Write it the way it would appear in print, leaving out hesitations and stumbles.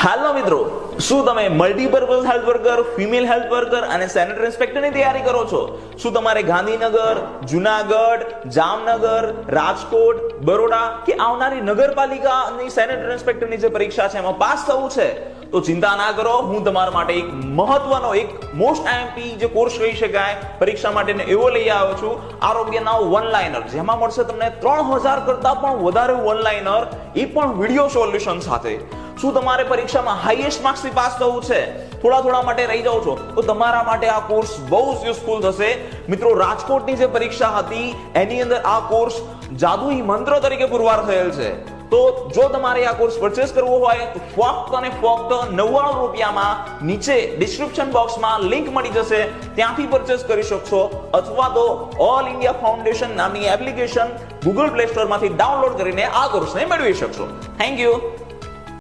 હાલો મિત્રો, શું તમે multipurpose health worker, female health worker અને સેનેટરી ઇન્સ્પેક્ટરની તૈયારી કરો છો? શું તમારે ગાંધીનગર, જુનાગઢ, જામનગર, રાજકોટ, બરોડા કે આવનારી નગરપાલિકાની સેનેટરી ઇન્સ્પેક્ટરની જે પરીક્ષા છે એમાં પાસ થવું છે? તો ચિંતા ના કરો, હું તમારા માટે એક મહત્વનો, એક મોસ્ટ આઈએમપી જે કોર્સ કહી શકાય પરીક્ષા માટેનો એવો લઈ આવ્યો છું, આરોગ્ય નાવ વન લાઇનર, જેમાં મળશે તમને 3000 કરતા પણ વધારે વન લાઇનર, એ પણ વિડિયો સોલ્યુશન સાથે. શું તમારે પરીક્ષામાં હાઈએસ્ટ માર્ક્સથી પાસ થવું છે? થોડા માટે રહી જાઓ છો તો તમારા માટે આ કોર્સ બહુ જ યુઝફુલ થશે. મિત્રો, રાજકોટની જે પરીક્ષા હતી એની અંદર આ કોર્સ જાદુઈ મંત્ર તરીકે પુરવાર થયેલ છે. તો જો તમારે આ કોર્સ પરચેસ કરવો હોય તો ફક્ત અને ફક્ત 99 રૂપિયામાં નીચે ડિસ્ક્રિપ્શન બોક્સમાં લિંક મળી જશે, ત્યાંથી પરચેસ કરી શકશો, અથવા તો ઓલ ઇન્ડિયા ફાઉન્ડેશન નામની એપ્લિકેશન ગૂગલ પ્લે સ્ટોરમાંથી ડાઉનલોડ કરીને આ કોર્સને મેળવી શકશો. Thank you.